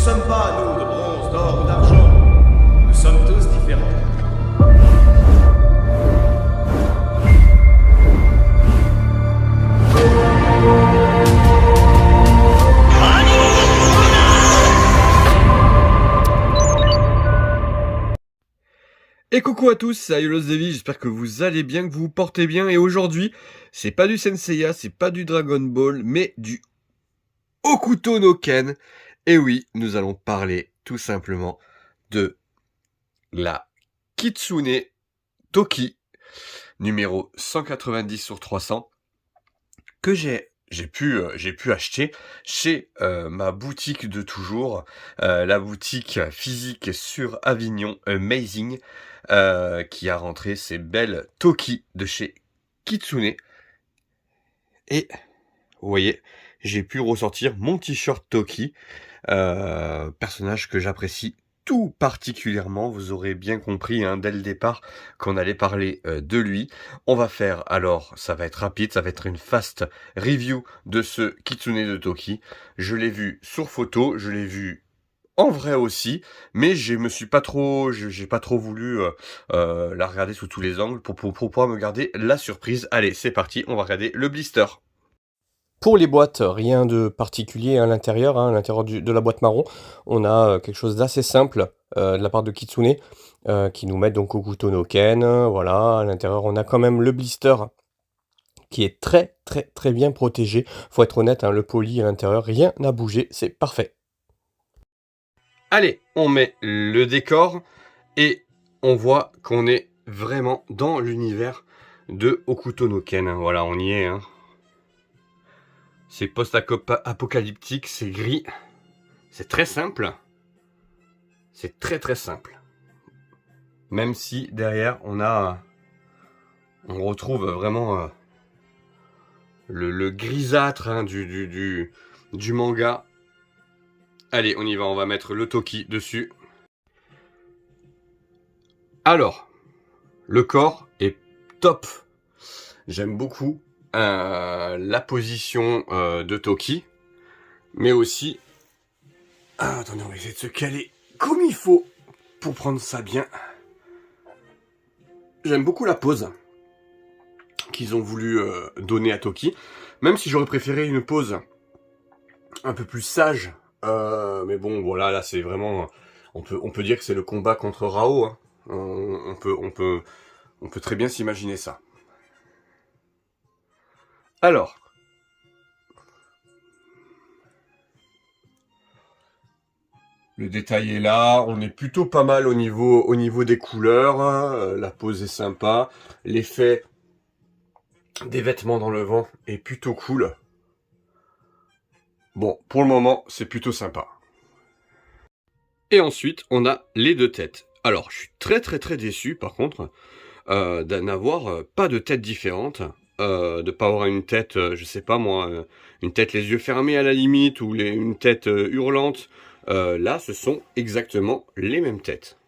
sommes pas, nous, de bronze, d'or ou d'argent. Nous sommes tous différents. Et coucou à tous, c'est Ayolos Devi, j'espère que vous allez bien, que vous vous portez bien. Et aujourd'hui, c'est pas du Senseiya, c'est pas du Dragon Ball, mais du Hokuto no Ken. Et oui, nous allons parler tout simplement de la Kitsune Toki, numéro 190 sur 300, que j'ai pu acheter chez ma boutique de toujours, la boutique physique sur Avignon, Amazing, qui a rentré ces belles Toki de chez Kitsune. Et vous voyez, j'ai pu ressortir mon t-shirt Toki, personnage que j'apprécie tout particulièrement. Vous aurez bien compris dès le départ qu'on allait parler de lui. On va faire, alors ça va être rapide, ça va être une fast review de ce Kitsune de Toki. Je l'ai vu sur photo, je l'ai vu en vrai aussi, mais j'ai pas trop voulu la regarder sous tous les angles pour pouvoir me garder la surprise. Allez, c'est parti, on va regarder le blister. Pour les boîtes, rien de particulier à l'intérieur, à l'intérieur de la boîte marron. On a quelque chose d'assez simple de la part de Kitsune, qui nous met donc Hokuto no Ken. Voilà, à l'intérieur, on a quand même le blister qui est très très très bien protégé. Faut être honnête, le poly à l'intérieur, rien n'a bougé, c'est parfait. Allez, on met le décor et on voit qu'on est vraiment dans l'univers de Hokuto no Ken. Voilà, on y est. C'est post-apocalyptique, c'est gris. C'est très simple. C'est très très simple. Même si derrière on retrouve vraiment le grisâtre du manga. Allez, on y va, on va mettre le Toki dessus. Alors, le corps est top. J'aime beaucoup la position de Toki, mais aussi... attendez, on va essayer de se caler comme il faut pour prendre ça bien. J'aime beaucoup la pose qu'ils ont voulu donner à Toki, même si j'aurais préféré une pose un peu plus sage. Mais bon, voilà, là c'est vraiment... On peut dire que c'est le combat contre Rao. On peut très bien s'imaginer ça. Alors, le détail est là, on est plutôt pas mal au niveau des couleurs, la pose est sympa, l'effet des vêtements dans le vent est plutôt cool. Bon, pour le moment, c'est plutôt sympa. Et ensuite, on a les deux têtes. Alors, je suis très très très déçu, par contre, n'avoir pas de tête différente. De pas avoir une tête, je sais pas moi, une tête les yeux fermés à la limite, ou une tête hurlante. Là, ce sont exactement les mêmes têtes.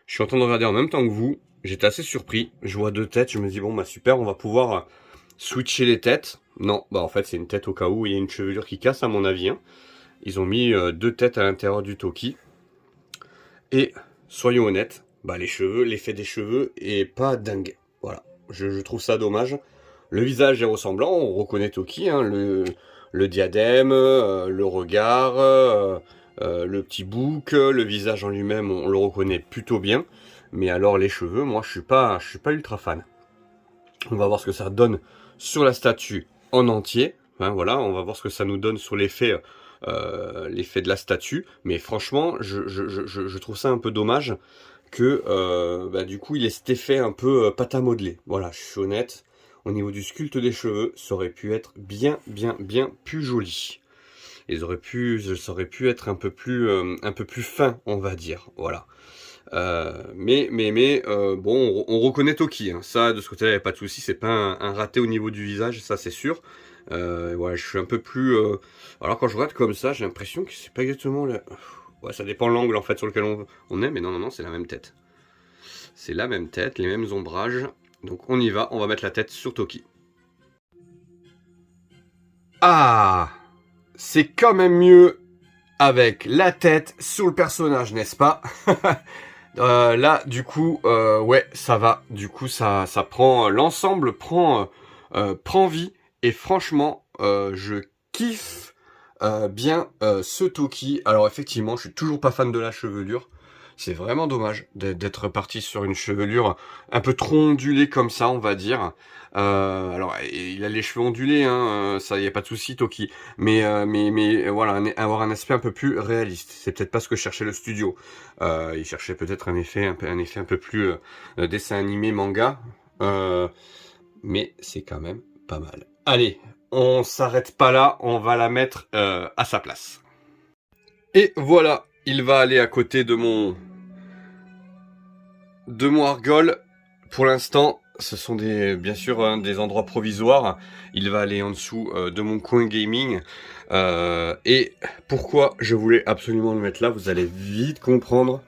Je suis en train de regarder en même temps que vous. J'étais assez surpris. Je vois deux têtes. Je me dis, bon, bah super, on va pouvoir switcher les têtes. Non, bah en fait, c'est une tête au cas où il y a une chevelure qui casse, à mon avis. Ils ont mis deux têtes à l'intérieur du Toki. Et, soyons honnêtes, bah les cheveux, l'effet des cheveux est pas dingue. Voilà, je trouve ça dommage. Le visage est ressemblant, on reconnaît Toki, le diadème, le regard, le petit bouc, le visage en lui-même, on le reconnaît plutôt bien. Mais alors les cheveux, moi je suis pas ultra fan. On va voir ce que ça donne sur la statue en entier. Voilà, on va voir ce que ça nous donne sur l'effet de la statue. Mais franchement, je trouve ça un peu dommage que du coup il ait cet effet un peu pâte à modeler. Voilà, je suis honnête. Au niveau du sculpte des cheveux, ça aurait pu être bien plus joli. Ça aurait pu être un peu plus fin, on va dire. Voilà. Bon, on reconnaît Toki. Ça, de ce côté-là, il n'y a pas de souci. C'est pas un raté au niveau du visage, ça c'est sûr. Voilà, je suis un peu plus... Alors quand je regarde comme ça, j'ai l'impression que c'est pas exactement... Ouais, ça dépend de l'angle en fait sur lequel on est, mais non, c'est la même tête. C'est la même tête, les mêmes ombrages. Donc on y va, on va mettre la tête sur Toki. Ah, c'est quand même mieux avec la tête sous le personnage, n'est-ce pas? Là, du coup, ouais, ça va. Du coup, ça prend, l'ensemble prend vie. Et franchement, je kiffe bien ce Toki. Alors effectivement, je suis toujours pas fan de la chevelure. C'est vraiment dommage d'être parti sur une chevelure un peu trop ondulée comme ça, on va dire. Alors, il a les cheveux ondulés, hein, ça y a pas de souci, Toki. Mais voilà, avoir un aspect un peu plus réaliste. C'est peut-être pas ce que cherchait le studio. Il cherchait peut-être un effet un peu plus dessin animé, manga. Mais c'est quand même pas mal. Allez, on s'arrête pas là, on va la mettre à sa place. Et voilà, il va aller à côté de mon Argol. Pour l'instant, ce sont bien sûr des endroits provisoires. Il va aller en dessous de mon coin gaming. Et pourquoi je voulais absolument le mettre là, vous allez vite comprendre.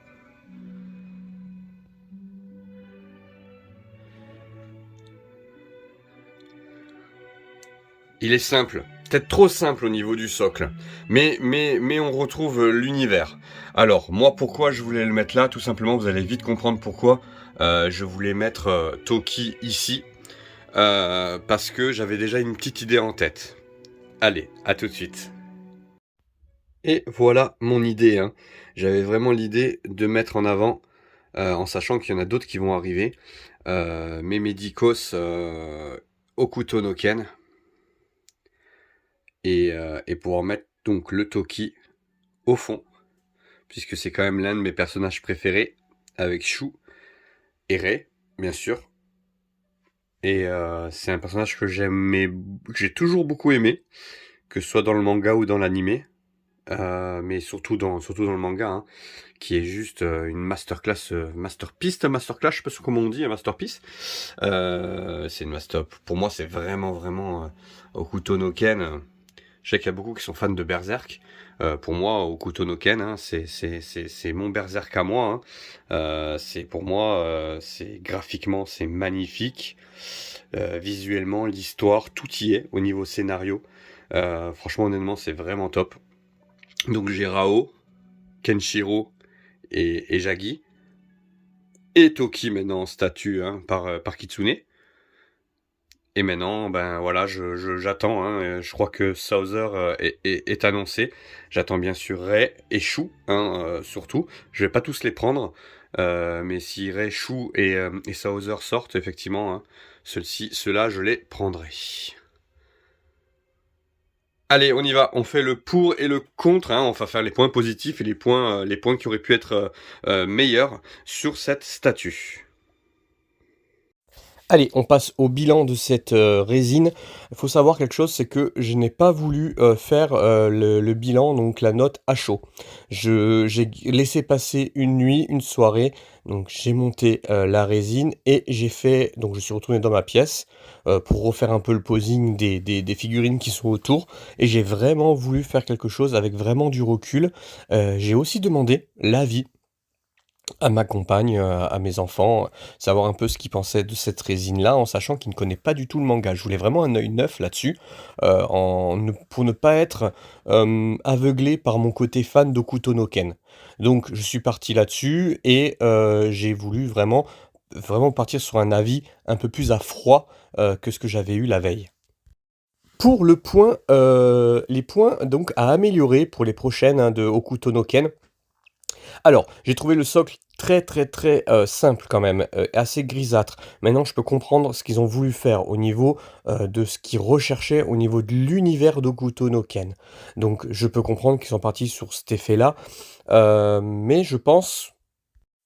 Il est simple, peut-être trop simple au niveau du socle, mais on retrouve l'univers. Alors, moi, pourquoi je voulais le mettre là? Tout simplement, vous allez vite comprendre pourquoi je voulais mettre Toki ici, parce que j'avais déjà une petite idée en tête. Allez, à tout de suite. Et voilà mon idée, hein. J'avais vraiment l'idée de mettre en avant, en sachant qu'il y en a d'autres qui vont arriver, mes Medicos Hokuto no Ken. Et pouvoir mettre donc le Toki au fond, puisque c'est quand même l'un de mes personnages préférés, avec Shu et Rei, bien sûr. Et c'est un personnage que j'ai toujours beaucoup aimé, que ce soit dans le manga ou dans l'animé, mais surtout dans le manga, hein, qui est juste une masterclass, masterclass, je sais pas comment on dit, un masterpiece. C'est une pour moi, c'est vraiment Hokuto no Ken. Je sais qu'il y a beaucoup qui sont fans de Berserk. Pour moi, Hokuto no Ken, hein, c'est mon Berserk à moi. Hein. C'est pour moi, c'est graphiquement, c'est magnifique. Visuellement, l'histoire, tout y est au niveau scénario. Franchement, honnêtement, c'est vraiment top. Donc j'ai Rao, Kenshiro et Jagi. Et Toki maintenant en statue, hein, par Kitsune. Et maintenant, ben voilà, j'attends. Hein, je crois que Souther est annoncé. J'attends bien sûr Rei et Shu, hein, surtout. Je vais pas tous les prendre, mais si Rei, Shu et Souther sortent, effectivement, hein, ceux-là, je les prendrai. Allez, on y va. On fait le pour et le contre. Hein, on va faire les points positifs et les points qui auraient pu être meilleurs sur cette statue. Allez, on passe au bilan de cette résine. Il faut savoir quelque chose, c'est que je n'ai pas voulu faire le bilan, donc la note à chaud. J'ai laissé passer une nuit, une soirée, donc j'ai monté la résine et donc je suis retourné dans ma pièce pour refaire un peu le posing des figurines qui sont autour. Et j'ai vraiment voulu faire quelque chose avec vraiment du recul. J'ai aussi demandé l'avis à ma compagne, à mes enfants, savoir un peu ce qu'ils pensaient de cette résine-là, en sachant qu'ils ne connaissent pas du tout le manga. Je voulais vraiment un œil neuf là-dessus, pour ne pas être aveuglé par mon côté fan d'Hokuto no Ken. Donc je suis parti là-dessus et j'ai voulu vraiment partir sur un avis un peu plus à froid que ce que j'avais eu la veille. Pour les points donc à améliorer pour les prochaines, hein, de Hokuto no Ken. Alors, j'ai trouvé le socle très simple quand même, assez grisâtre. Maintenant, je peux comprendre ce qu'ils ont voulu faire au niveau, de ce qu'ils recherchaient au niveau de l'univers d'Hokuto no Ken. Donc je peux comprendre qu'ils sont partis sur cet effet-là, mais je pense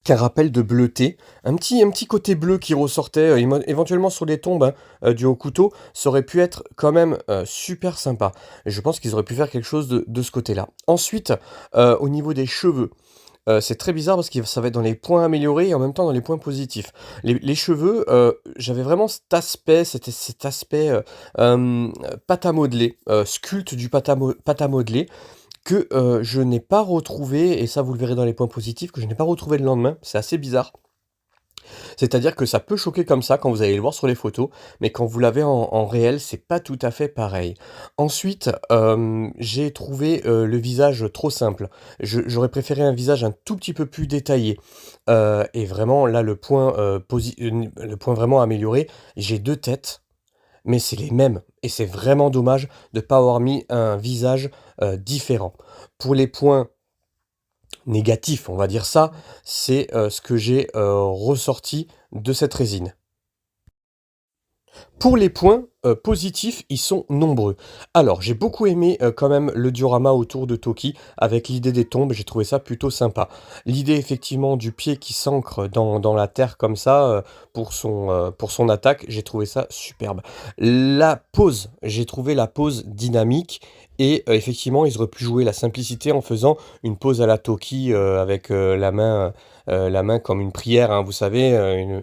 qu'un rappel de bleuté, un petit côté bleu qui ressortait, éventuellement sur les tombes, hein, du Hokuto, ça aurait pu être quand même, super sympa. Je pense qu'ils auraient pu faire quelque chose de ce côté-là. Ensuite, au niveau des cheveux, c'est très bizarre parce que ça va être dans les points améliorés et en même temps dans les points positifs. Les cheveux, j'avais vraiment cet aspect, pâte à modeler, sculpte du pâte à modeler que, je n'ai pas retrouvé et ça vous le verrez dans les points positifs, que je n'ai pas retrouvé le lendemain. C'est assez bizarre. C'est-à-dire que ça peut choquer comme ça quand vous allez le voir sur les photos, mais quand vous l'avez en réel, c'est pas tout à fait pareil. Ensuite, j'ai trouvé, le visage trop simple. J'aurais préféré un visage un tout petit peu plus détaillé, et vraiment là le point vraiment amélioré, j'ai 2 têtes, mais c'est les mêmes et c'est vraiment dommage de pas avoir mis un visage, différent. Pour les points négatif, on va dire ça, c'est, ce que j'ai, ressorti de cette résine. Pour les points, positifs, ils sont nombreux. Alors, j'ai beaucoup aimé, quand même le diorama autour de Toki avec l'idée des tombes, j'ai trouvé ça plutôt sympa. L'idée effectivement du pied qui s'ancre dans la terre comme ça, pour son attaque, j'ai trouvé ça superbe. La pose, j'ai trouvé la pose dynamique et effectivement, ils auraient pu jouer la simplicité en faisant une pose à la Toki, avec, la main comme une prière, hein, vous savez,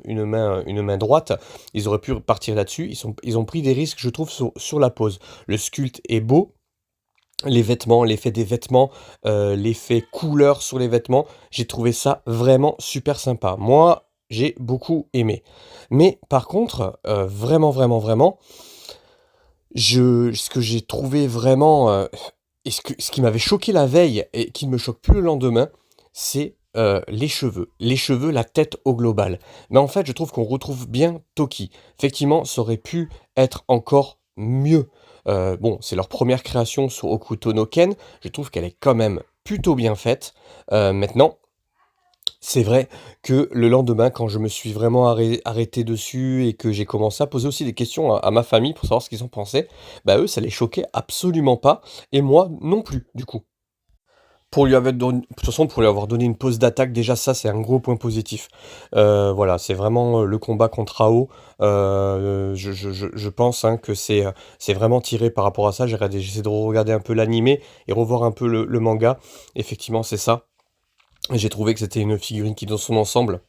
une main droite. Ils auraient pu partir là-dessus. Ils ont pris des risques, je trouve, sur la pose. Le sculpte est beau. Les vêtements, l'effet des vêtements, l'effet couleur sur les vêtements, j'ai trouvé ça vraiment super sympa. Moi, j'ai beaucoup aimé. Mais par contre, vraiment, vraiment, vraiment, ce que j'ai trouvé vraiment, et ce qui m'avait choqué la veille et qui ne me choque plus le lendemain, c'est, les cheveux. Les cheveux, la tête au global. Mais en fait, je trouve qu'on retrouve bien Toki. Effectivement, ça aurait pu être encore mieux. Bon, c'est leur première création sur Hokuto no Ken. Je trouve qu'elle est quand même plutôt bien faite. Maintenant, c'est vrai que le lendemain, quand je me suis vraiment arrêté dessus et que j'ai commencé à poser aussi des questions à ma famille pour savoir ce qu'ils en pensaient, bah, eux, ça les choquait absolument pas et moi non plus, du coup. De toute façon, pour lui avoir donné une pause d'attaque, déjà ça, c'est un gros point positif. Voilà, c'est vraiment, le combat contre Ao, je pense, hein, que c'est vraiment tiré par rapport à ça. J'ai essayé de regarder un peu l'animé et revoir un peu le manga. Effectivement, c'est ça. J'ai trouvé que c'était une figurine qui, dans son ensemble,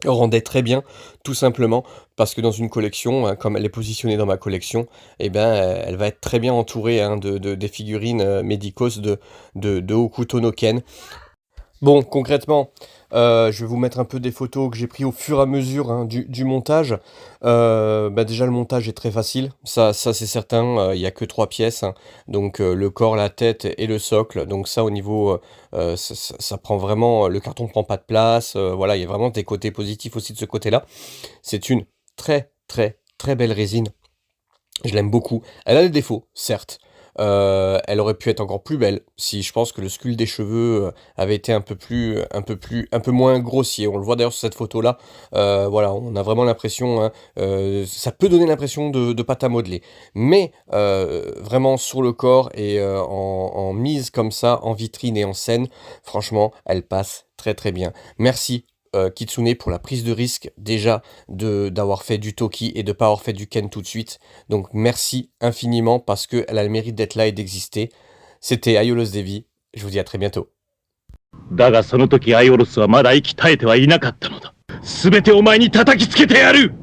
rendait très bien, tout simplement parce que dans une collection, hein, comme elle est positionnée dans ma collection, eh ben, elle va être très bien entourée, hein, des figurines, médicos de Hokuto no Ken. Bon, concrètement, je vais vous mettre un peu des photos que j'ai pris au fur et à mesure, hein, du montage. Bah, déjà le montage est très facile, ça c'est certain, il y a que 3 pièces, hein, donc le corps, la tête et le socle. Donc ça au niveau, ça prend vraiment, le carton prend pas de place, voilà, il y a vraiment des côtés positifs aussi de ce côté-là. C'est une très, très, très belle résine. Je l'aime beaucoup. Elle a des défauts, certes. Elle aurait pu être encore plus belle si je pense que le sculpte des cheveux, avait été un peu moins grossier. On le voit d'ailleurs sur cette photo-là. Voilà, on a vraiment l'impression, hein, ça peut donner l'impression de pâte à modeler. Mais vraiment sur le corps et en mise comme ça, en vitrine et en scène, franchement, elle passe très très bien. Merci Kitsune pour la prise de risque déjà d'avoir fait du Toki et de pas avoir fait du Ken tout de suite. Donc merci infiniment parce qu'elle a le mérite d'être là et d'exister. C'était Aiolos Devi, je vous dis à très bientôt. だがその時アイオロスはまだ息絶えてはいなかったのだ。すべてお前に叩きつけてやる